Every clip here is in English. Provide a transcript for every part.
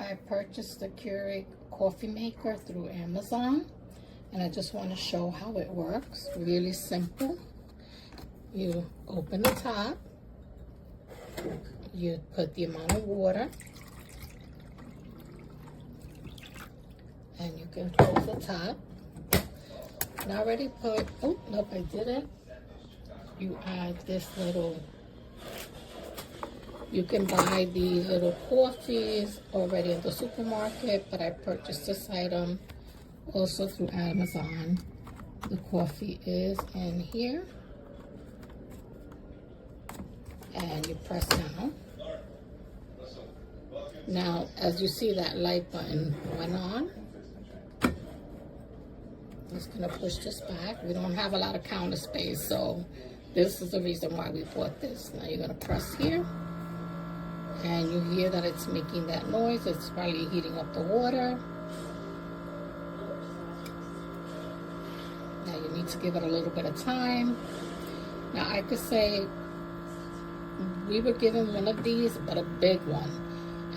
I purchased the Keurig coffee maker through Amazon, and I just want to show how it works. Really simple. You open the top, you put the amount of water, and you can close the top. And I already put, oh, nope, I didn't. You add this little, you can buy these little coffees already at the supermarket, but I purchased this item also through Amazon. The coffee is in here. And you press down. Now, as you see, that light button went on. Just gonna push this back. We don't have a lot of counter space, so this is the reason why we bought this. Now you're gonna press here, and you hear that it's making that noise. It's probably heating up the water. Now you need to give it a little bit of time. Now I could say we were given one of these, but a big one.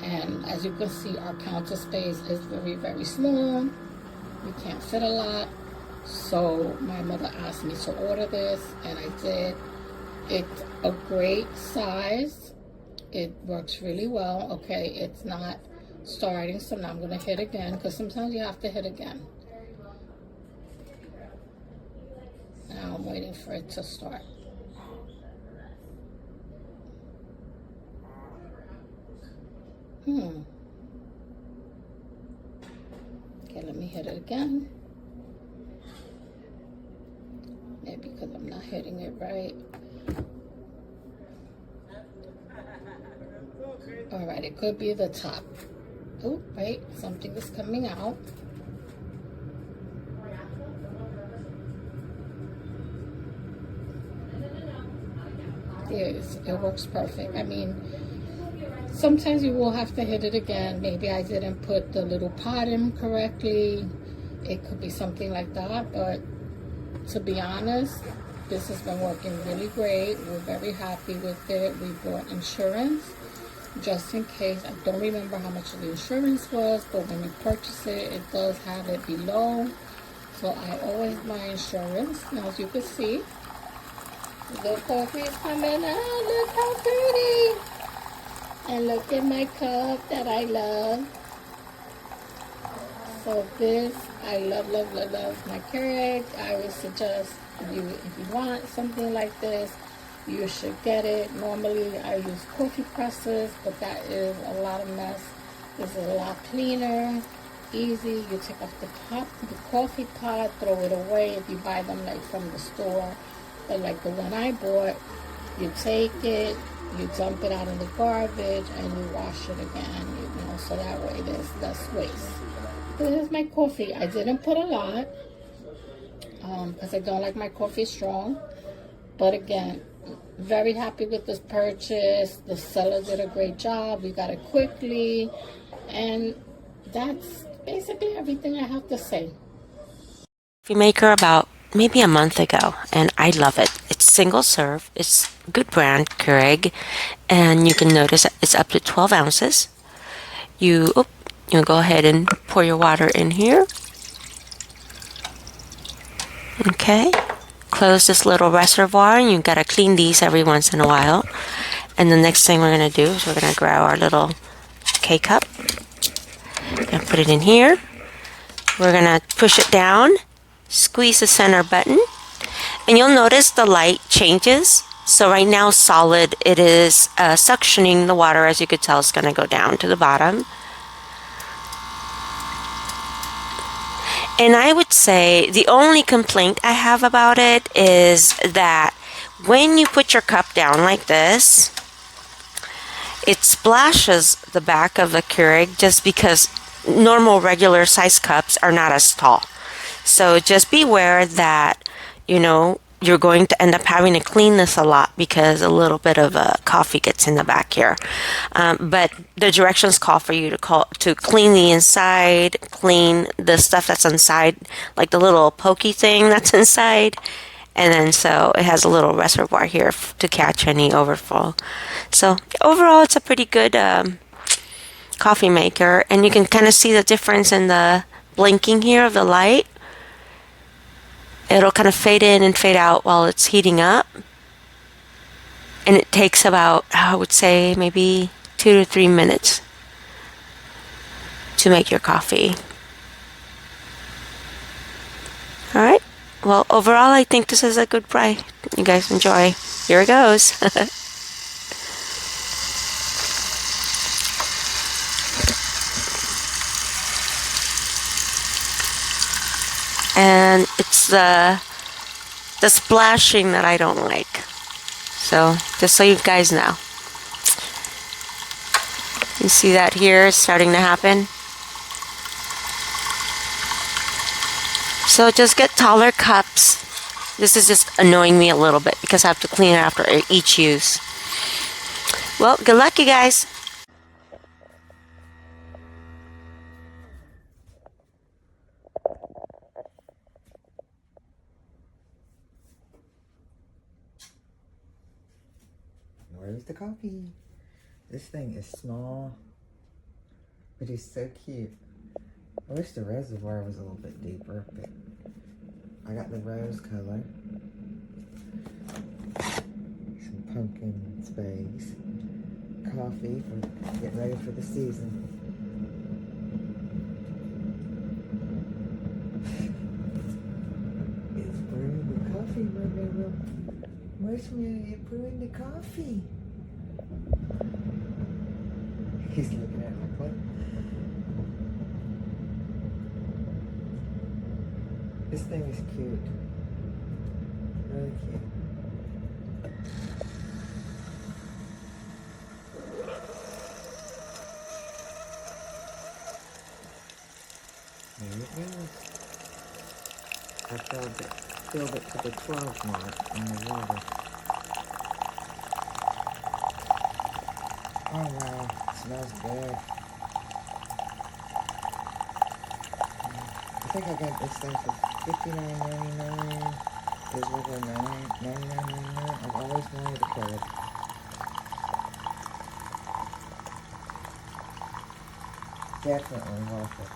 And as you can see, our counter space is very, very small. We can't fit a lot. So my mother asked me to order this, and I did. It's a great size. It works really well. Okay, it's not starting, so now I'm gonna hit again, because sometimes you have to hit again. Now I'm waiting for it to start. Okay, let me hit it again. Maybe because I'm not hitting it right. All right, it could be the top. Oh, wait, something is coming out. Yes, it works perfect. I mean, sometimes you will have to hit it again. Maybe I didn't put the little pot in correctly. It could be something like that, but to be honest, this has been working really great. We're very happy with it. We bought insurance just in case. I don't remember how much the insurance was, but when you purchase it, it does have it below. So I always buy insurance. Now, as you can see, the coffee is coming out. Look how pretty. And look at my cup that I love. So this, I love, love, love, love my Keurig. I would suggest you, if you want something like this, you should get it. Normally I use coffee presses, but that is a lot of mess. This is a lot cleaner, easy. You take off the top, the coffee pot, throw it away if you buy them like from the store. But like the one I bought, you take it, you dump it out in the garbage, and you wash it again, you know, so that way there's less waste. This is my coffee. I didn't put a lot because I don't like my coffee strong. But again, very happy with this purchase. The seller did a great job. We got it quickly. And that's basically everything I have to say. Coffee maker about maybe a month ago, and I love it. It's single serve. It's good brand, Keurig, and you can notice it's up to 12 ounces. You go ahead and pour your water in here. Okay, close this little reservoir, and you gotta clean these every once in a while. And the next thing we're gonna do is we're gonna grab our little K-cup and put it in here. We're gonna push it down, squeeze the center button, and you'll notice the light changes. So right now solid, it is suctioning the water. As you could tell, it's going to go down to the bottom. And I would say the only complaint I have about it is that when you put your cup down like this, it splashes the back of the Keurig just because normal regular size cups are not as tall. So just beware that, you know, you're going to end up having to clean this a lot because a little bit of coffee gets in the back here. But the directions call for you to clean the inside, clean the stuff that's inside, like the little pokey thing that's inside. And then so it has a little reservoir here to catch any overflow. So overall, it's a pretty good coffee maker, and you can kind of see the difference in the blinking here of the light. It'll kind of fade in and fade out while it's heating up. And it takes about, I would say, maybe 2 to 3 minutes to make your coffee. Alright, well, overall, I think this is a good try. You guys enjoy. Here it goes. And it's the splashing that I don't like. So, just so you guys know. You see that here is starting to happen. So just get taller cups. This is just annoying me a little bit because I have to clean it after each use. Well, good luck, you guys. Where's the coffee? This thing is small, but it's so cute. I wish the reservoir was a little bit deeper, but I got the rose color. Some pumpkin spice. Coffee for getting ready for the season. It's brewing the coffee, remember? Where's me brewing the coffee? He's looking at me, what? This thing is cute. Really cute. There it goes. I filled it to the 12 mark in the water. Oh wow, it smells good. I think I got this thing for $59.99. It was over $99.99. I've always wanted a Keurig. Definitely worth it.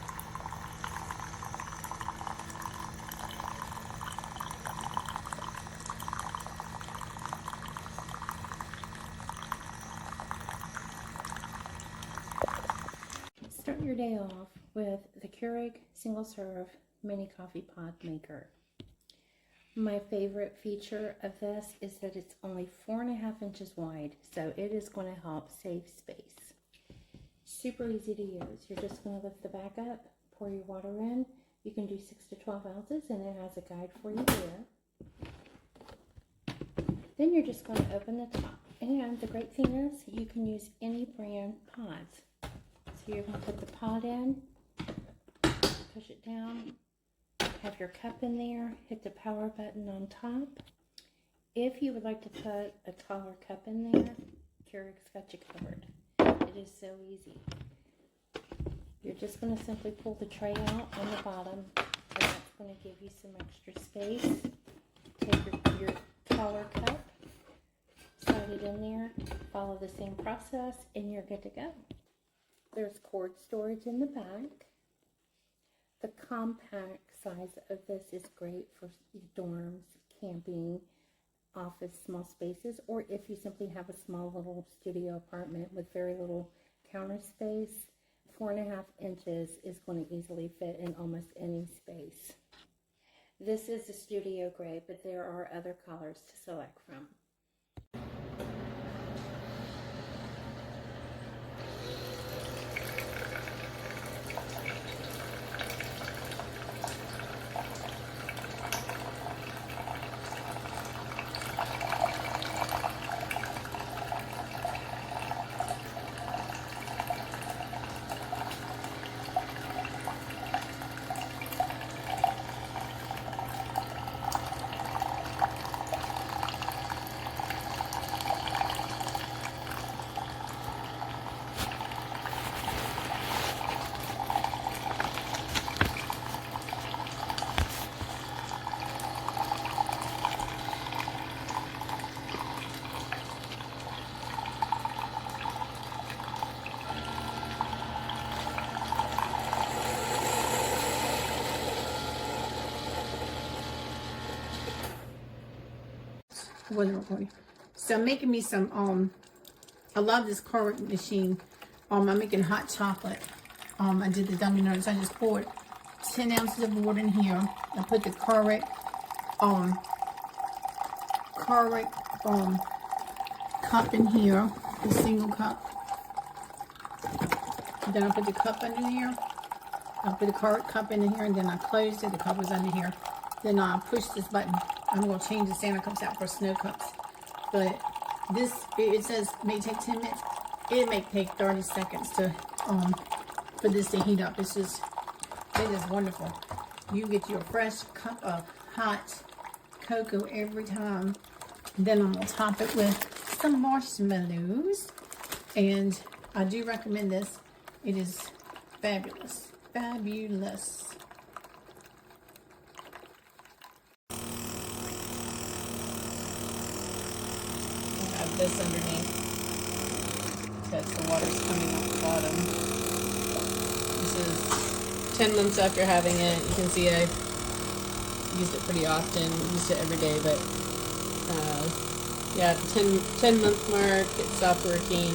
Start your day off with the Keurig single serve mini coffee pod maker. My favorite feature of this is that it's only 4.5 inches wide, so it is going to help save space. Super easy to use. You're just going to lift the back up, pour your water in. You can do 6 to 12 ounces, and it has a guide for you there. Then you're just going to open the top. And the great thing is you can use any brand pods. So you're going to put the pod in, push it down, have your cup in there, hit the power button on top. If you would like to put a taller cup in there, Keurig's got you covered. It is so easy. You're just going to simply pull the tray out on the bottom, and that's going to give you some extra space. Take your taller cup, slide it in there, follow the same process, and you're good to go. There's cord storage in the back. The compact size of this is great for dorms, camping, office, small spaces, or if you simply have a small little studio apartment with very little counter space. 4.5 inches is going to easily fit in almost any space. This is the studio gray, but there are other colors to select from. wasn't recording. So I'm making me some, I love this Keurig machine. I'm making hot chocolate. I did the Dunkin' Donuts. I just poured 10 ounces of water in here. I put the Keurig cup in here, the single cup. And then I put the cup under here. I put the Keurig cup in here, and then I closed it. The cup was under here. Then I push this button. I'm going to change the Santa cups out for snow cups. But this, it says may take 10 minutes. It may take 30 seconds to for this to heat up. It is wonderful. You get your fresh cup of hot cocoa every time. Then I'm going to top it with some marshmallows. And I do recommend this. It is fabulous. Fabulous. I have this underneath. Because the water's coming off the bottom. This is 10 months after having it. You can see I used it pretty often. Used it every day, but yeah, the 10 month mark, it stopped working.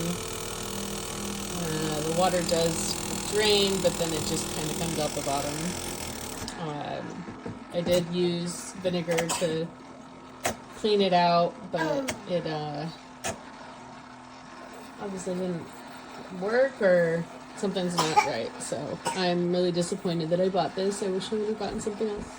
The water does drain, but then it just kind of comes out the bottom. I did use vinegar to clean it out, but it obviously didn't work, or something's not right. So I'm really disappointed that I bought this. I wish I would have gotten something else.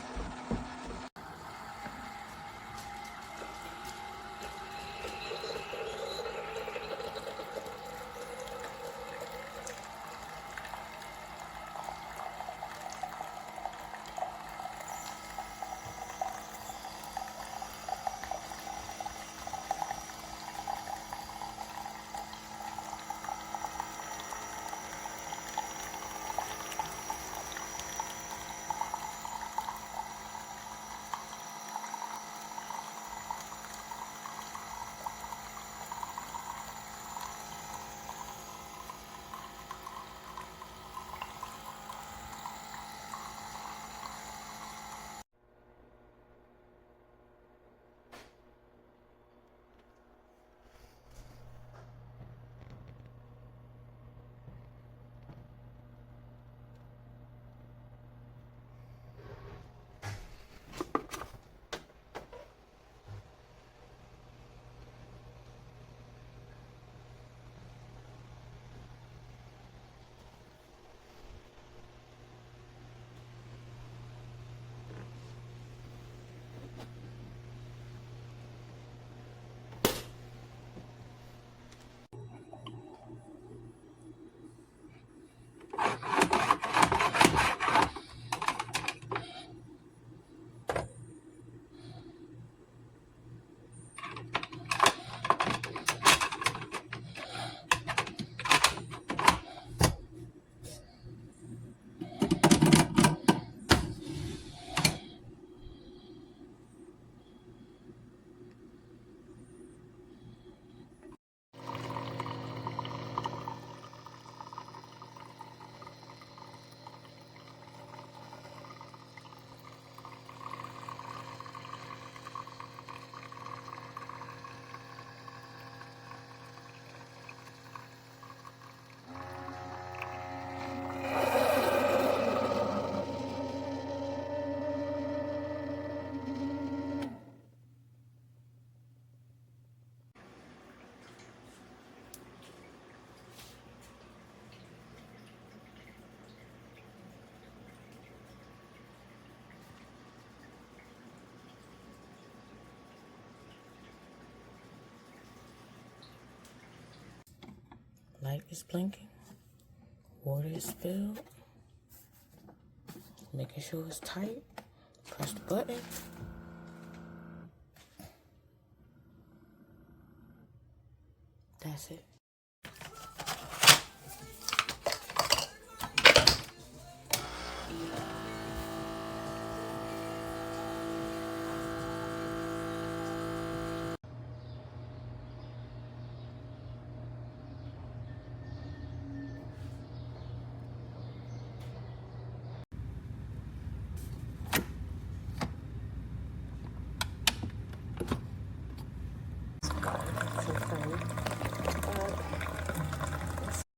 Light is blinking. Water is filled. Making sure it's tight. Press the button. That's it.